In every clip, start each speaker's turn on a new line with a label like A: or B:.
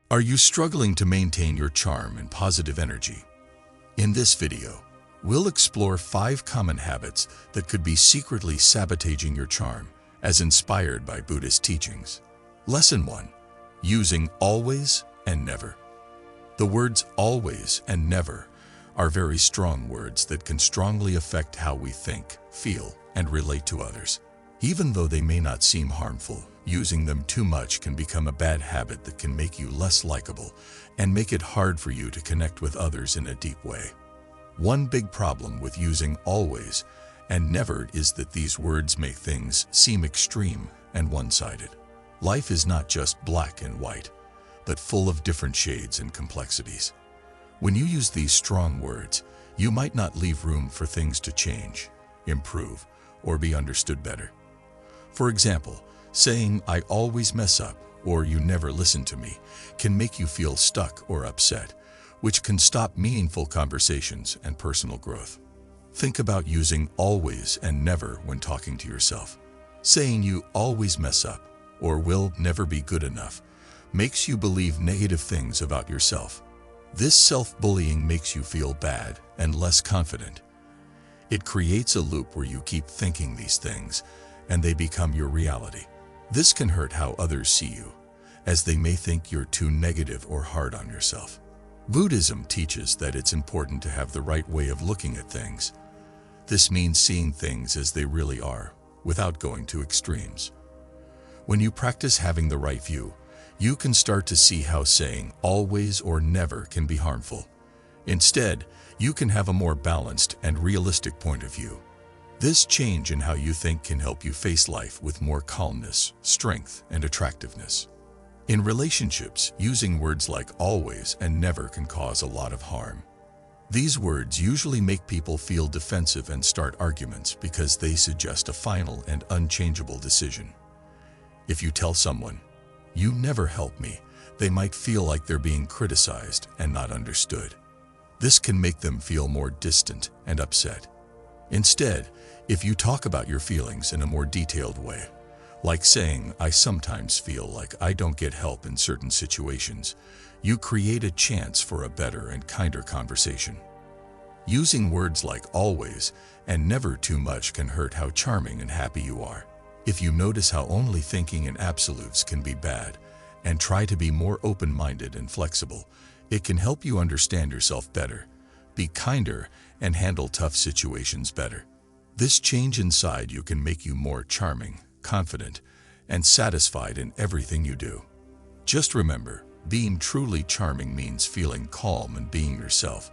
A: Are you struggling to maintain your charm and positive energy? In this video, we'll explore 5 common habits that could be secretly sabotaging your charm, as inspired by Buddhist teachings. Lesson 1. Using always and never. The words always and never are very strong words that can strongly affect how we think, feel, and relate to others. Even though they may not seem harmful, using them too much can become a bad habit that can make you less likable and make it hard for you to connect with others in a deep way. One big problem with using always and never is that these words make things seem extreme and one-sided. Life is not just black and white, but full of different shades and complexities. When you use these strong words, you might not leave room for things to change, improve, or be understood better. For example, saying "I always mess up" or "you never listen to me" can make you feel stuck or upset, which can stop meaningful conversations and personal growth. Think about using always and never when talking to yourself. Saying "you always mess up" or "will never be good enough" makes you believe negative things about yourself. This self-bullying makes you feel bad and less confident. It creates a loop where you keep thinking these things, and they become your reality. This can hurt how others see you, as they may think you're too negative or hard on yourself. Buddhism teaches that it's important to have the right way of looking at things. This means seeing things as they really are, without going to extremes. When you practice having the right view, you can start to see how saying always or never can be harmful. Instead, you can have a more balanced and realistic point of view. This change in how you think can help you face life with more calmness, strength, and attractiveness. In relationships, using words like always and never can cause a lot of harm. These words usually make people feel defensive and start arguments because they suggest a final and unchangeable decision. If you tell someone, "You never help me," they might feel like they're being criticized and not understood. This can make them feel more distant and upset. Instead, if you talk about your feelings in a more detailed way, like saying "I sometimes feel like I don't get help in certain situations," you create a chance for a better and kinder conversation. Using words like always and never too much can hurt how charming and happy you are. If you notice how only thinking in absolutes can be bad and try to be more open-minded and flexible, it can help you understand yourself better, be kinder, and handle tough situations better. This change inside you can make you more charming, confident, and satisfied in everything you do. Just remember, being truly charming means feeling calm and being yourself,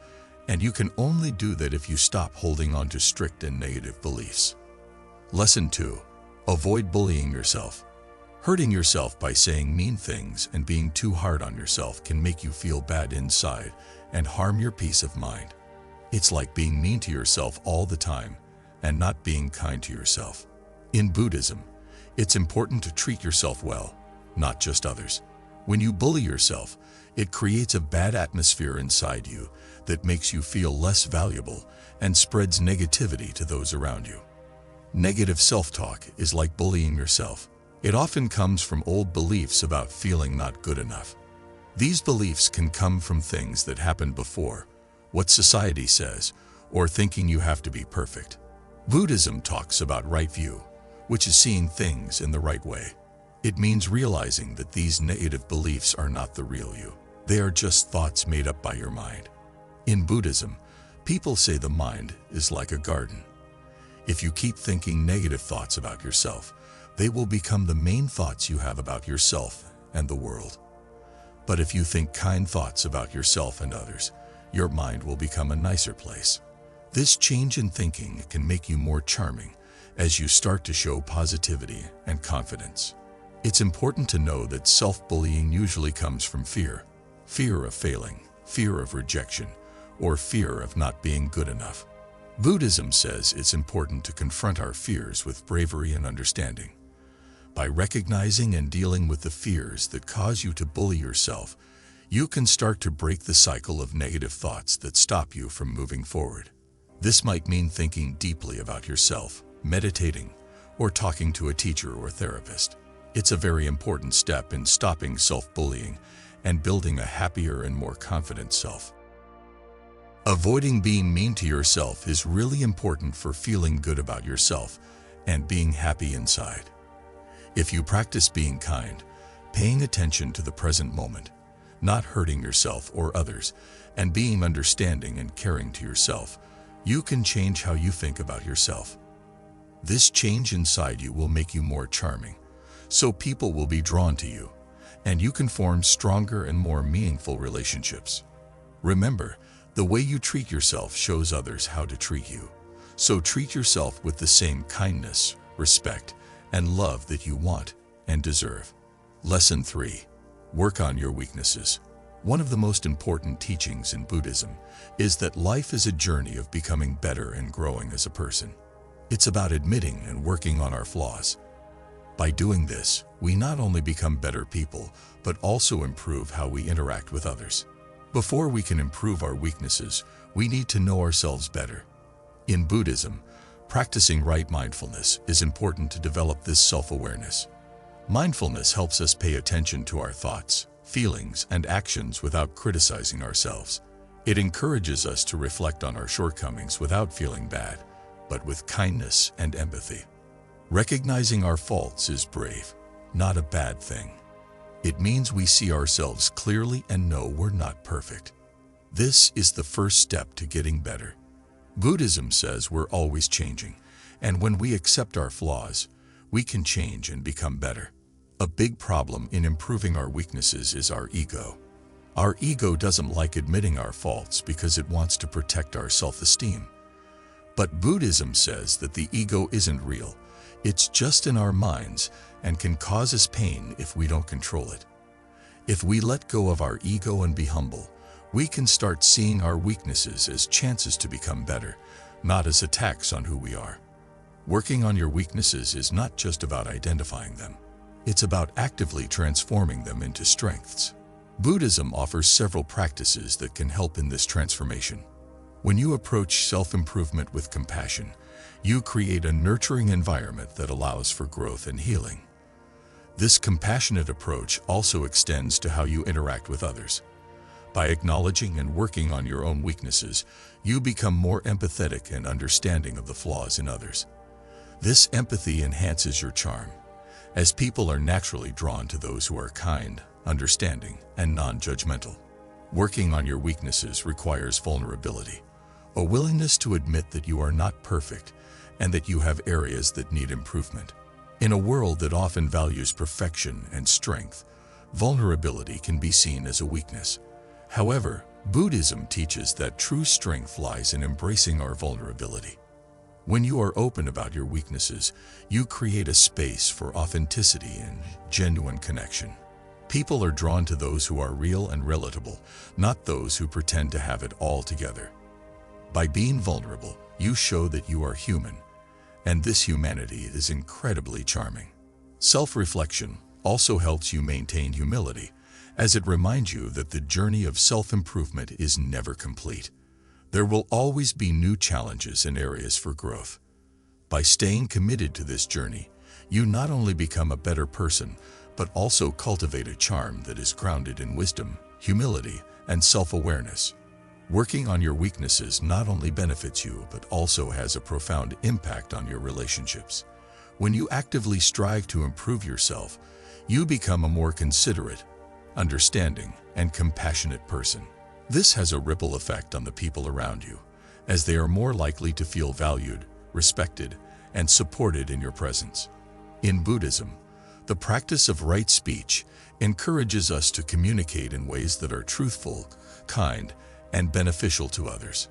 A: and you can only do that if you stop holding on to strict and negative beliefs. Lesson 2. Avoid bullying yourself. Hurting yourself by saying mean things and being too hard on yourself can make you feel bad inside and harm your peace of mind. It's like being mean to yourself all the time and not being kind to yourself. In Buddhism, it's important to treat yourself well, not just others. When you bully yourself, it creates a bad atmosphere inside you that makes you feel less valuable and spreads negativity to those around you. Negative self-talk is like bullying yourself. It often comes from old beliefs about feeling not good enough. These beliefs can come from things that happened before, what society says, or thinking you have to be perfect. Buddhism talks about right view, which is seeing things in the right way. It means realizing that these negative beliefs are not the real you. They are just thoughts made up by your mind. In Buddhism, people say the mind is like a garden. If you keep thinking negative thoughts about yourself, they will become the main thoughts you have about yourself and the world. But if you think kind thoughts about yourself and others, your mind will become a nicer place. This change in thinking can make you more charming as you start to show positivity and confidence. It's important to know that self-bullying usually comes from fear. Fear of failing, fear of rejection, or fear of not being good enough. Buddhism says it's important to confront our fears with bravery and understanding. By recognizing and dealing with the fears that cause you to bully yourself, you can start to break the cycle of negative thoughts that stop you from moving forward. This might mean thinking deeply about yourself, meditating, or talking to a teacher or therapist. It's a very important step in stopping self-bullying and building a happier and more confident self. Avoiding being mean to yourself is really important for feeling good about yourself and being happy inside. If you practice being kind, paying attention to the present moment, not hurting yourself or others, and being understanding and caring to yourself, you can change how you think about yourself. This change inside you will make you more charming, so people will be drawn to you, and you can form stronger and more meaningful relationships. Remember, the way you treat yourself shows others how to treat you, so treat yourself with the same kindness, respect, and love that you want and deserve. Lesson 3. Work on your weaknesses. One of the most important teachings in Buddhism is that life is a journey of becoming better and growing as a person. It's about admitting and working on our flaws. By doing this, we not only become better people, but also improve how we interact with others. Before we can improve our weaknesses, we need to know ourselves better. In Buddhism, practicing right mindfulness is important to develop this self-awareness. Mindfulness helps us pay attention to our thoughts, feelings, and actions without criticizing ourselves. It encourages us to reflect on our shortcomings without feeling bad, but with kindness and empathy. Recognizing our faults is brave, not a bad thing. It means we see ourselves clearly and know we're not perfect. This is the first step to getting better. Buddhism says we're always changing, and when we accept our flaws, we can change and become better. A big problem in improving our weaknesses is our ego. Our ego doesn't like admitting our faults because it wants to protect our self-esteem. But Buddhism says that the ego isn't real. It's just in our minds and can cause us pain if we don't control it. If we let go of our ego and be humble, we can start seeing our weaknesses as chances to become better, not as attacks on who we are. Working on your weaknesses is not just about identifying them. It's about actively transforming them into strengths. Buddhism offers several practices that can help in this transformation. When you approach self-improvement with compassion, you create a nurturing environment that allows for growth and healing. This compassionate approach also extends to how you interact with others. By acknowledging and working on your own weaknesses, you become more empathetic and understanding of the flaws in others. This empathy enhances your charm, as people are naturally drawn to those who are kind, understanding, and non-judgmental. Working on your weaknesses requires vulnerability, a willingness to admit that you are not perfect and that you have areas that need improvement. In a world that often values perfection and strength, vulnerability can be seen as a weakness. However, Buddhism teaches that true strength lies in embracing our vulnerability. When you are open about your weaknesses, you create a space for authenticity and genuine connection. People are drawn to those who are real and relatable, not those who pretend to have it all together. By being vulnerable, you show that you are human, and this humanity is incredibly charming. Self-reflection also helps you maintain humility, as it reminds you that the journey of self-improvement is never complete. There will always be new challenges and areas for growth. By staying committed to this journey, you not only become a better person, but also cultivate a charm that is grounded in wisdom, humility, and self-awareness. Working on your weaknesses not only benefits you, but also has a profound impact on your relationships. When you actively strive to improve yourself, you become a more considerate, understanding, and compassionate person. This has a ripple effect on the people around you, as they are more likely to feel valued, respected, and supported in your presence. In Buddhism, the practice of right speech encourages us to communicate in ways that are truthful, kind, and beneficial to others.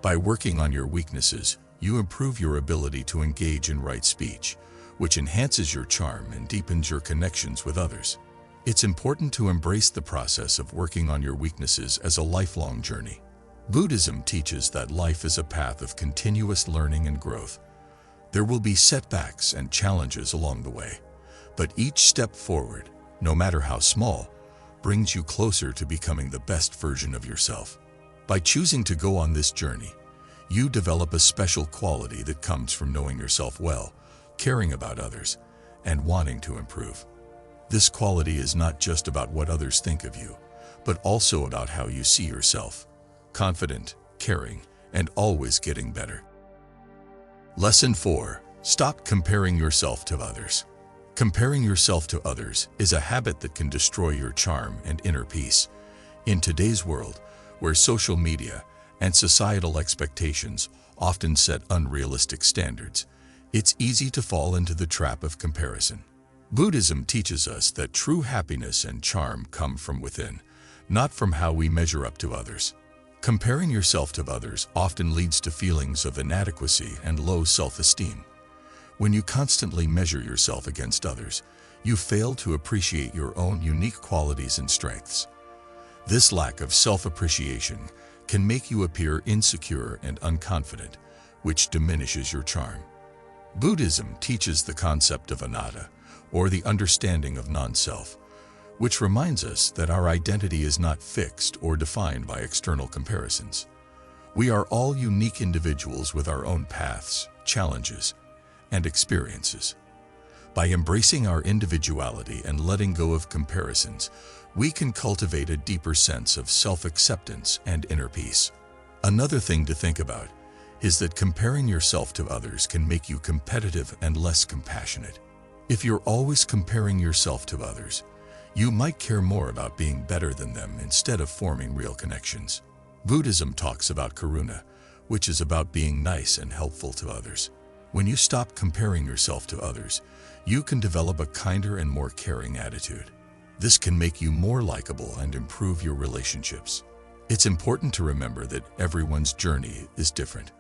A: By working on your weaknesses, you improve your ability to engage in right speech, which enhances your charm and deepens your connections with others. It's important to embrace the process of working on your weaknesses as a lifelong journey. Buddhism teaches that life is a path of continuous learning and growth. There will be setbacks and challenges along the way, but each step forward, no matter how small, brings you closer to becoming the best version of yourself. By choosing to go on this journey, you develop a special quality that comes from knowing yourself well, caring about others, and wanting to improve. This quality is not just about what others think of you, but also about how you see yourself. Confident, caring, and always getting better. Lesson 4. Stop comparing yourself to others. Comparing yourself to others is a habit that can destroy your charm and inner peace. In today's world, where social media and societal expectations often set unrealistic standards, it's easy to fall into the trap of comparison. Buddhism teaches us that true happiness and charm come from within, not from how we measure up to others. Comparing yourself to others often leads to feelings of inadequacy and low self-esteem. When you constantly measure yourself against others, you fail to appreciate your own unique qualities and strengths. This lack of self-appreciation can make you appear insecure and unconfident, which diminishes your charm. Buddhism teaches the concept of anatta, or the understanding of non-self, which reminds us that our identity is not fixed or defined by external comparisons. We are all unique individuals with our own paths, challenges, and experiences. By embracing our individuality and letting go of comparisons, we can cultivate a deeper sense of self-acceptance and inner peace. Another thing to think about is that comparing yourself to others can make you competitive and less compassionate. If you're always comparing yourself to others, you might care more about being better than them instead of forming real connections. Buddhism talks about karuna, which is about being nice and helpful to others. When you stop comparing yourself to others, you can develop a kinder and more caring attitude. This can make you more likable and improve your relationships. It's important to remember that everyone's journey is different.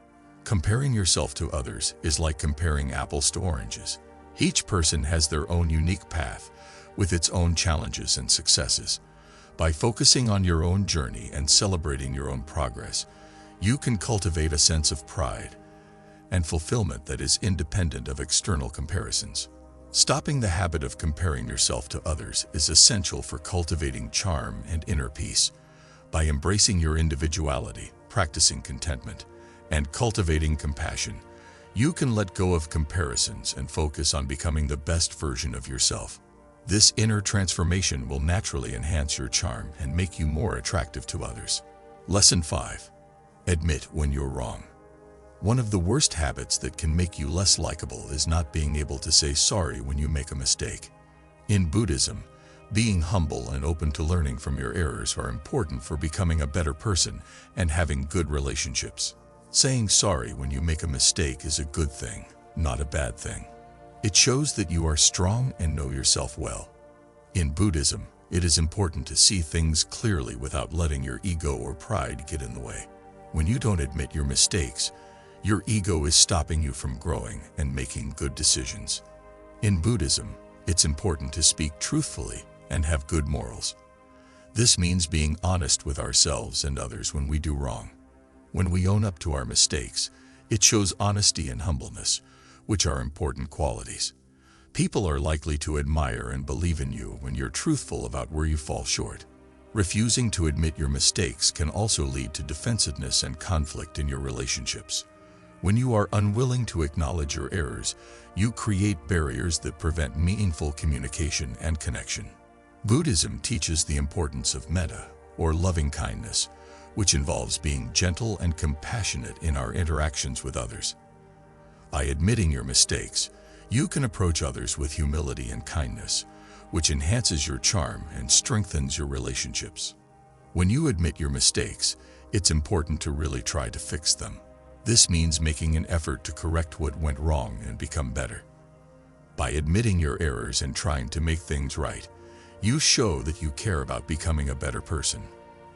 A: Comparing yourself to others is like comparing apples to oranges. Each person has their own unique path, with its own challenges and successes. By focusing on your own journey and celebrating your own progress, you can cultivate a sense of pride and fulfillment that is independent of external comparisons. Stopping the habit of comparing yourself to others is essential for cultivating charm and inner peace. By embracing your individuality, practicing contentment, and cultivating compassion, you can let go of comparisons and focus on becoming the best version of yourself. This inner transformation will naturally enhance your charm and make you more attractive to others. Lesson 5. Admit when you're wrong. One of the worst habits that can make you less likable is not being able to say sorry when you make a mistake. In Buddhism, being humble and open to learning from your errors are important for becoming a better person and having good relationships. Saying sorry when you make a mistake is a good thing, not a bad thing. It shows that you are strong and know yourself well. In Buddhism, it is important to see things clearly without letting your ego or pride get in the way. When you don't admit your mistakes, your ego is stopping you from growing and making good decisions. In Buddhism, it's important to speak truthfully and have good morals. This means being honest with ourselves and others when we do wrong. When we own up to our mistakes, it shows honesty and humbleness, which are important qualities. People are likely to admire and believe in you when you're truthful about where you fall short. Refusing to admit your mistakes can also lead to defensiveness and conflict in your relationships. When you are unwilling to acknowledge your errors, you create barriers that prevent meaningful communication and connection. Buddhism teaches the importance of metta, or loving kindness, which involves being gentle and compassionate in our interactions with others. By admitting your mistakes, you can approach others with humility and kindness, which enhances your charm and strengthens your relationships. When you admit your mistakes, it's important to really try to fix them. This means making an effort to correct what went wrong and become better. By admitting your errors and trying to make things right, you show that you care about becoming a better person.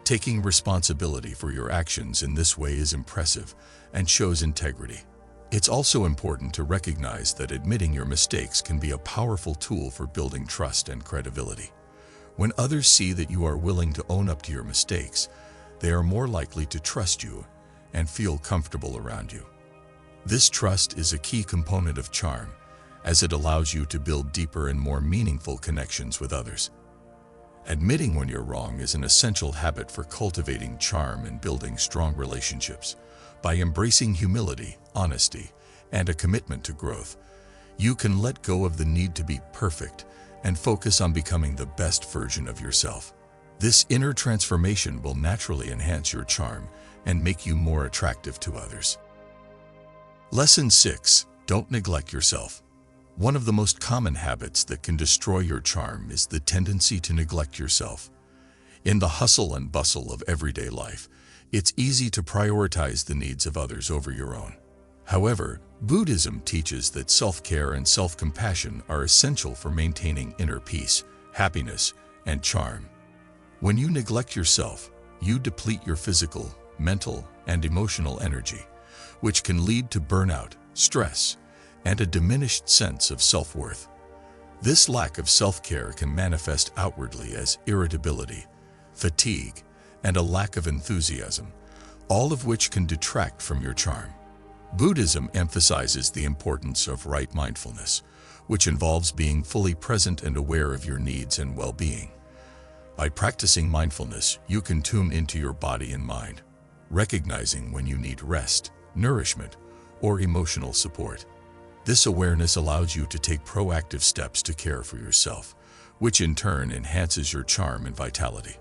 A: Taking responsibility for your actions in this way is impressive and shows integrity. It's also important to recognize that admitting your mistakes can be a powerful tool for building trust and credibility. When others see that you are willing to own up to your mistakes, they are more likely to trust you and feel comfortable around you. This trust is a key component of charm, as it allows you to build deeper and more meaningful connections with others. Admitting when you're wrong is an essential habit for cultivating charm and building strong relationships. By embracing humility, honesty, and a commitment to growth, you can let go of the need to be perfect and focus on becoming the best version of yourself. This inner transformation will naturally enhance your charm and make you more attractive to others. Lesson 6. Don't neglect yourself. One of the most common habits that can destroy your charm is the tendency to neglect yourself. In the hustle and bustle of everyday life, it's easy to prioritize the needs of others over your own. However, Buddhism teaches that self-care and self-compassion are essential for maintaining inner peace, happiness, and charm. When you neglect yourself, you deplete your physical, mental, and emotional energy, which can lead to burnout, stress, and a diminished sense of self-worth. This lack of self-care can manifest outwardly as irritability, fatigue, and a lack of enthusiasm, all of which can detract from your charm. Buddhism emphasizes the importance of right mindfulness, which involves being fully present and aware of your needs and well-being. By practicing mindfulness, you can tune into your body and mind, recognizing when you need rest, nourishment, or emotional support. This awareness allows you to take proactive steps to care for yourself, which in turn enhances your charm and vitality.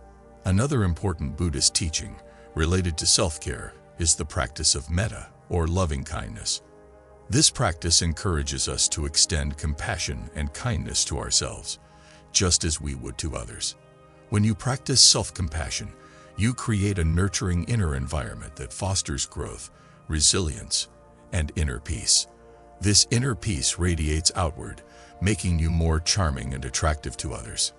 A: Another important Buddhist teaching related to self-care is the practice of metta, or loving kindness. This practice encourages us to extend compassion and kindness to ourselves, just as we would to others. When you practice self-compassion, you create a nurturing inner environment that fosters growth, resilience, and inner peace. This inner peace radiates outward, making you more charming and attractive to others.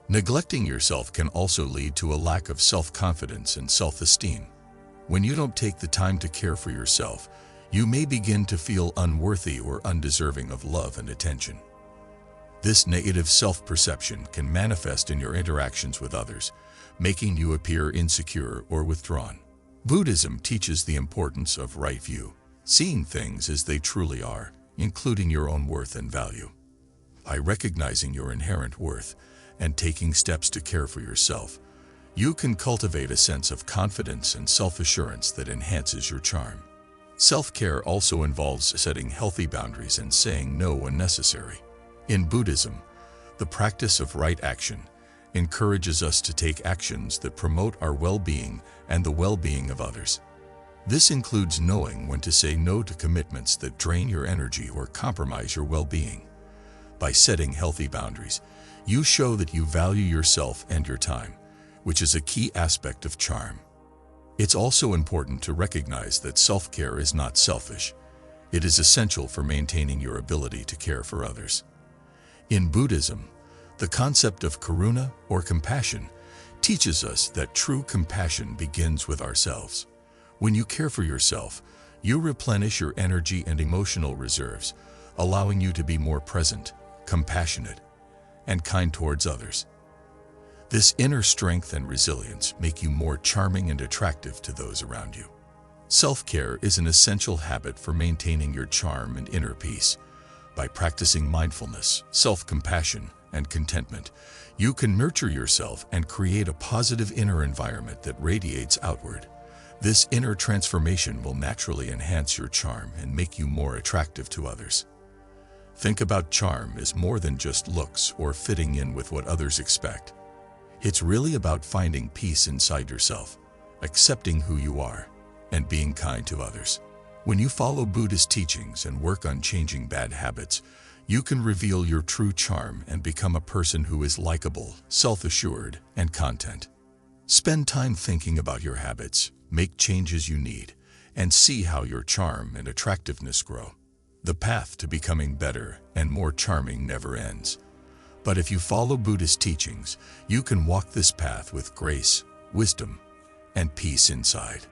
A: Neglecting yourself can also lead to a lack of self-confidence and self-esteem. When you don't take the time to care for yourself, you may begin to feel unworthy or undeserving of love and attention. This negative self-perception can manifest in your interactions with others, making you appear insecure or withdrawn. Buddhism teaches the importance of right view, seeing things as they truly are, including your own worth and value. By recognizing your inherent worth and taking steps to care for yourself, you can cultivate a sense of confidence and self-assurance that enhances your charm. Self-care also involves setting healthy boundaries and saying no when necessary. In Buddhism, the practice of right action encourages us to take actions that promote our well-being and the well-being of others. This includes knowing when to say no to commitments that drain your energy or compromise your well-being. By setting healthy boundaries, you show that you value yourself and your time, which is a key aspect of charm. It's also important to recognize that self-care is not selfish. It is essential for maintaining your ability to care for others. In Buddhism, the concept of karuna, or compassion, teaches us that true compassion begins with ourselves. When you care for yourself, you replenish your energy and emotional reserves, allowing you to be more present, compassionate, and kind towards others. This inner strength and resilience make you more charming and attractive to those around you. Self-care is an essential habit for maintaining your charm and inner peace. By practicing mindfulness, self-compassion, and contentment, you can nurture yourself and create a positive inner environment that radiates outward. This inner transformation will naturally enhance your charm and make you more attractive to others. Think about charm as more than just looks or fitting in with what others expect. It's really about finding peace inside yourself, accepting who you are, and being kind to others. When you follow Buddhist teachings and work on changing bad habits, you can reveal your true charm and become a person who is likable, self-assured, and content. Spend time thinking about your habits, make changes you need, and see how your charm and attractiveness grow. The path to becoming better and more charming never ends. But if you follow Buddhist teachings, you can walk this path with grace, wisdom, and peace inside.